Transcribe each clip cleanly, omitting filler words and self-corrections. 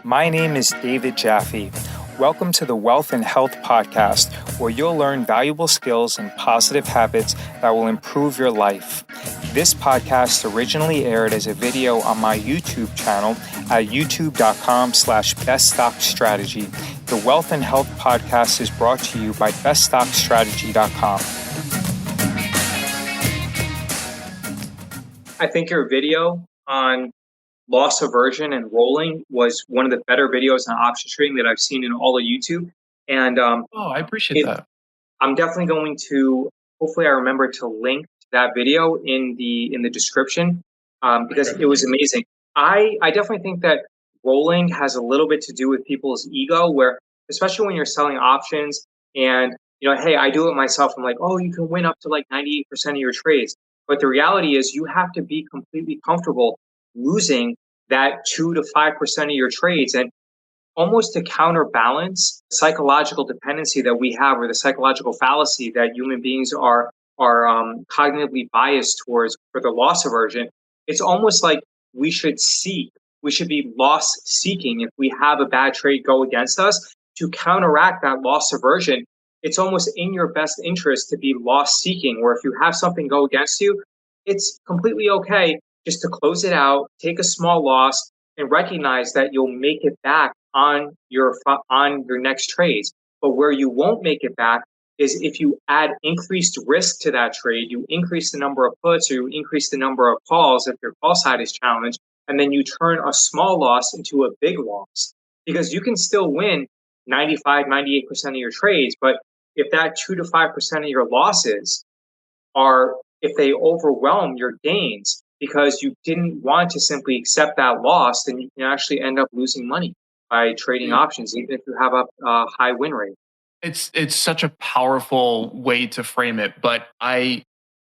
My name is David Jaffe. Welcome to the Wealth and Health Podcast, where you'll learn valuable skills and positive habits that will improve your life. This podcast originally aired as a video on my YouTube channel at youtube.com/beststockstrategy. The Wealth and Health Podcast is brought to you by beststockstrategy.com. I think your video on loss aversion and rolling was one of the better videos on option trading that I've seen in all of YouTube. And I appreciate that. I'm definitely going to, hopefully I remember to link to that video in the description because it was amazing. I definitely think that rolling has a little bit to do with people's ego, where especially when you're selling options and, hey, I do it myself. I'm like, oh, you can win up to like 98% of your trades. But the reality is you have to be completely comfortable losing that 2 to 5% of your trades. And almost to counterbalance the psychological dependency that we have, or the psychological fallacy that human beings are cognitively biased towards for the loss aversion, it's almost like we should be loss seeking if we have a bad trade go against us. To counteract that loss aversion, it's almost in your best interest to be loss seeking, where if you have something go against you, it's completely okay just to close it out, take a small loss, and recognize that you'll make it back on your next trades. But where you won't make it back is if you add increased risk to that trade, you increase the number of puts, or you increase the number of calls if your call side is challenged, and then you turn a small loss into a big loss. Because you can still win 95, 98% of your trades, but if that 2 to 5% of your losses if they overwhelm your gains because you didn't want to simply accept that loss, then you can actually end up losing money by trading options, even if you have a high win rate. It's such a powerful way to frame it, but I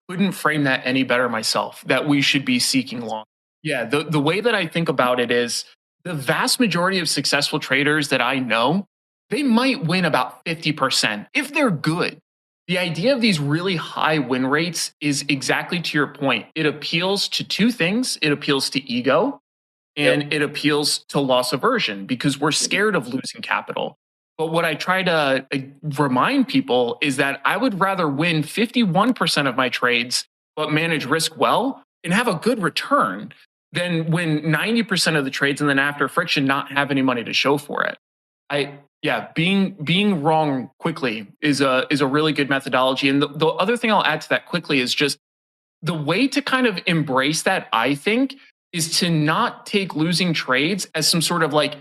couldn't frame that any better myself, that we should be seeking long. Yeah, the way that I think about it is the vast majority of successful traders that I know, they might win about 50% if they're good. The idea of these really high win rates is exactly to your point. It appeals to two things. It appeals to ego and it appeals to loss aversion because we're scared of losing capital. But what I try to remind people is that I would rather win 51% of my trades, but manage risk well and have a good return than win 90% of the trades and then after friction not have any money to show for it. Being wrong quickly is a really good methodology. And the other thing I'll add to that quickly is just the way to kind of embrace that, I think, is to not take losing trades as some sort of like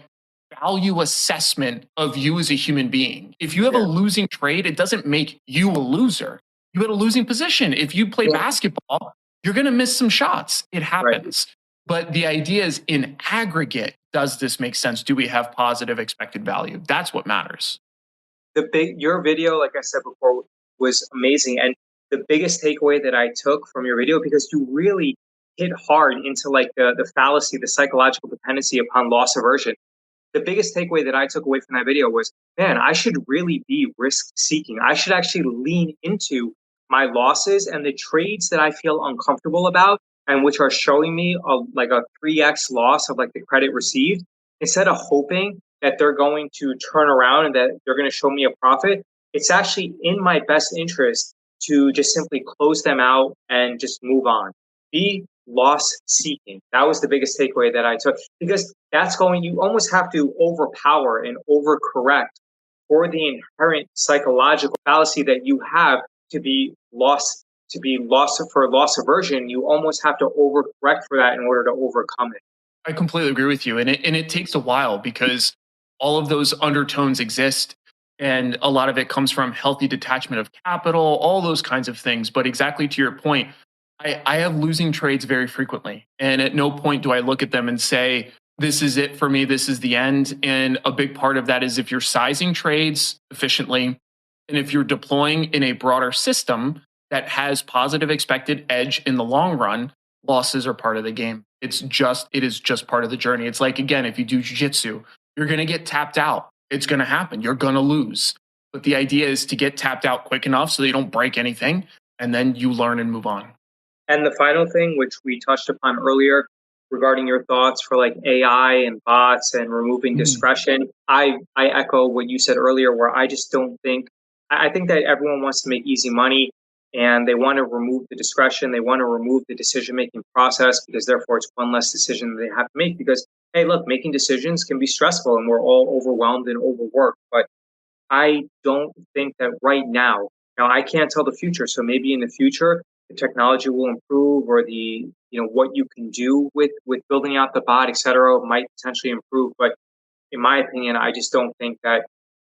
value assessment of you as a human being. If you have a losing trade, it doesn't make you a loser. You had a losing position. If you play basketball, you're going to miss some shots. It happens. Right. But the idea is, in aggregate, does this make sense? Do we have positive expected value? That's what matters. Your video, like I said before, was amazing. And the biggest takeaway that I took from your video, because you really hit hard into like the fallacy, the psychological dependency upon loss aversion. The biggest takeaway that I took away from that video was, man, I should really be risk seeking. I should actually lean into my losses and the trades that I feel uncomfortable about and which are showing me a 3x loss of like the credit received, instead of hoping that they're going to turn around and that they're going to show me a profit. It's actually in my best interest to just simply close them out and just move on. Be loss seeking. That was the biggest takeaway that I took, because you almost have to overpower and overcorrect for the inherent psychological fallacy that you have to be loss aversion. You almost have to overcorrect for that in order to overcome it. I completely agree with you. And it takes a while because all of those undertones exist. And a lot of it comes from healthy detachment of capital, all those kinds of things. But exactly to your point, I have losing trades very frequently. And at no point do I look at them and say, this is it for me, this is the end. And a big part of that is if you're sizing trades efficiently, and if you're deploying in a broader system that has positive expected edge in the long run, losses are part of the game. It is just part of the journey. It's like, again, if you do jiu-jitsu, you're going to get tapped out. It's going to happen. You're going to lose. But the idea is to get tapped out quick enough so that you don't break anything, and then you learn and move on. And the final thing, which we touched upon earlier, regarding your thoughts for like AI and bots and removing discretion. I echo what you said earlier, where I just don't think, I think that everyone wants to make easy money and they want to remove the discretion. They want to remove the decision making process because therefore it's one less decision they have to make. Because, hey, look, making decisions can be stressful and we're all overwhelmed and overworked. But I don't think that right now I can't tell the future. So maybe in the future, the technology will improve or what you can do with building out the bot, et cetera, might potentially improve. But in my opinion, I just don't think that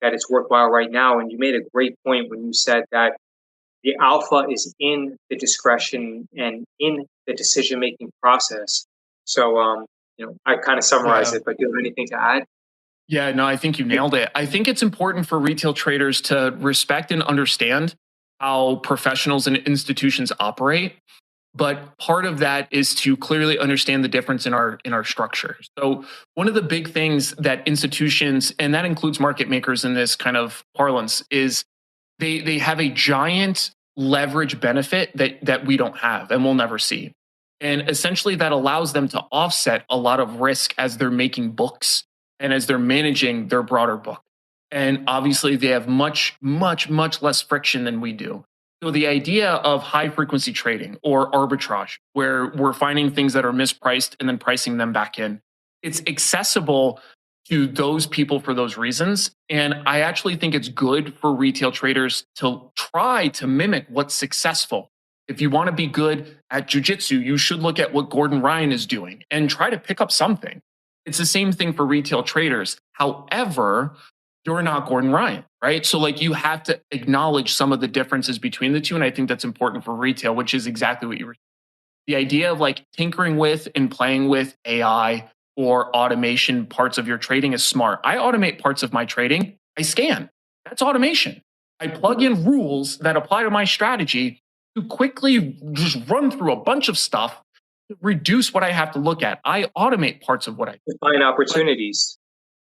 it's worthwhile right now. And you made a great point when you said that the alpha is in the discretion and in the decision making process. So I kind of summarized it, but do you have anything to add? Yeah, no, I think you nailed it. I think it's important for retail traders to respect and understand how professionals and institutions operate. But part of that is to clearly understand the difference in our structure. So one of the big things that institutions, and that includes market makers in this kind of parlance, is they have a giant leverage benefit that we don't have and we'll never see. And essentially that allows them to offset a lot of risk as they're making books and as they're managing their broader book. And obviously they have much, much, much less friction than we do. So the idea of high frequency trading or arbitrage, where we're finding things that are mispriced and then pricing them back in, it's accessible to those people for those reasons. And I actually think it's good for retail traders to try to mimic what's successful. If you want to be good at jujitsu, you should look at what Gordon Ryan is doing and try to pick up something. It's the same thing for retail traders. However, you're not Gordon Ryan, right? So like you have to acknowledge some of the differences between the two. And I think that's important for retail, which is exactly what you were. The idea of like tinkering with and playing with AI or automation parts of your trading is smart. I automate parts of my trading. I scan. That's automation. I plug in rules that apply to my strategy to quickly just run through a bunch of stuff to reduce what I have to look at. I automate parts of what I do. Find opportunities.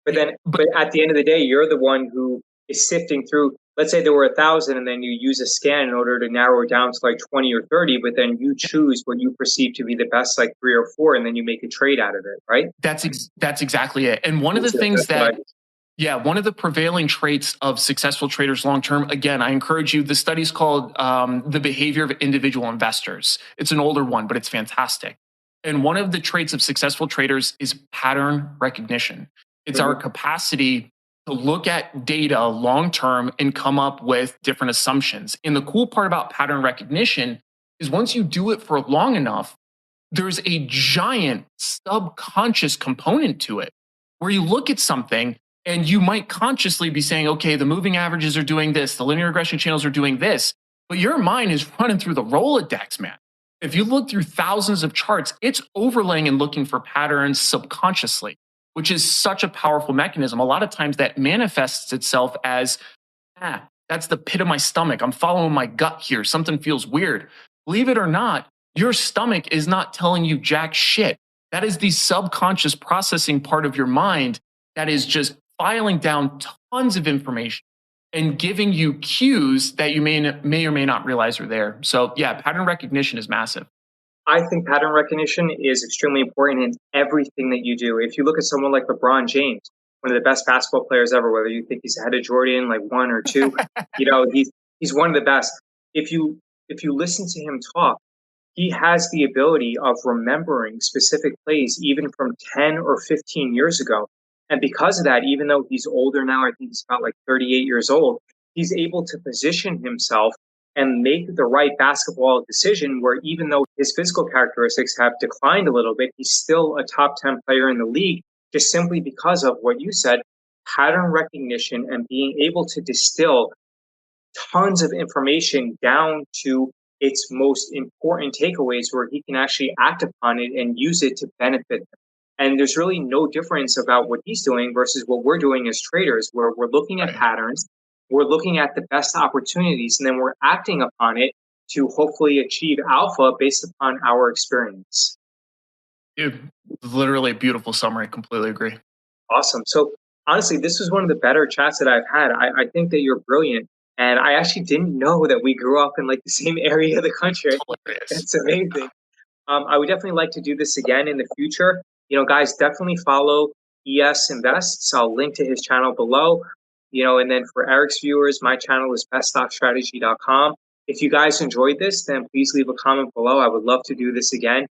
But at the end of the day, you're the one who is sifting through. Let's say there were 1,000 and then you use a scan in order to narrow it down to like 20 or 30, but then you choose what you perceive to be the best, like 3 or 4, and then you make a trade out of it, right? That's exactly it. And one of the things one of the prevailing traits of successful traders long-term, again, I encourage you, the study's called The Behavior of Individual Investors. It's an older one, but it's fantastic. And one of the traits of successful traders is pattern recognition. It's our capacity to look at data long-term and come up with different assumptions. And the cool part about pattern recognition is once you do it for long enough, there's a giant subconscious component to it where you look at something and you might consciously be saying, okay, the moving averages are doing this, the linear regression channels are doing this, but your mind is running through the Rolodex, man. If you look through thousands of charts, it's overlaying and looking for patterns subconsciously, which is such a powerful mechanism. A lot of times that manifests itself as, that's the pit of my stomach. I'm following my gut here. Something feels weird. Believe it or not, your stomach is not telling you jack shit. That is the subconscious processing part of your mind that is just filing down tons of information and giving you cues that you may or may not realize are there. So yeah, pattern recognition is massive. I think pattern recognition is extremely important in everything that you do. If you look at someone like LeBron James, one of the best basketball players ever, whether you think he's ahead of Jordan, like 1 or 2, he's one of the best. If you listen to him talk, he has the ability of remembering specific plays even from 10 or 15 years ago. And because of that, even though he's older now, I think he's about like 38 years old, he's able to position himself and make the right basketball decision where even though his physical characteristics have declined a little bit, he's still a top 10 player in the league, just simply because of what you said, pattern recognition and being able to distill tons of information down to its most important takeaways where he can actually act upon it and use it to benefit him. And there's really no difference about what he's doing versus what we're doing as traders, where we're looking at patterns, we're looking at the best opportunities, and then we're acting upon it to hopefully achieve alpha based upon our experience. Dude, literally a beautiful summary. Completely agree. Awesome. So honestly, this was one of the better chats that I've had. I think that you're brilliant. And I actually didn't know that we grew up in like the same area of the country. Hilarious. That's amazing. I would definitely like to do this again in the future. Guys, definitely follow ES Invests. I'll link to his channel below. And then for Eric's viewers, my channel is beststockstrategy.com. If you guys enjoyed this, then please leave a comment below. I would love to do this again.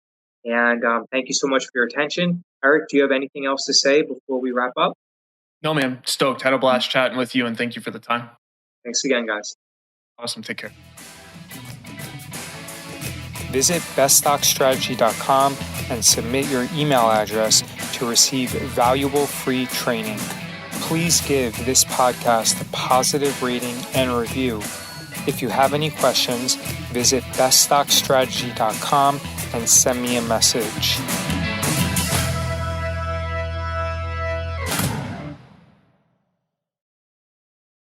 And thank you so much for your attention. Eric, do you have anything else to say before we wrap up? No, man. Stoked. Had a blast chatting with you, and thank you for the time. Thanks again, guys. Awesome. Take care. Visit beststockstrategy.com and submit your email address to receive valuable free training. Please give this podcast a positive rating and review. If you have any questions, visit beststockstrategy.com and send me a message.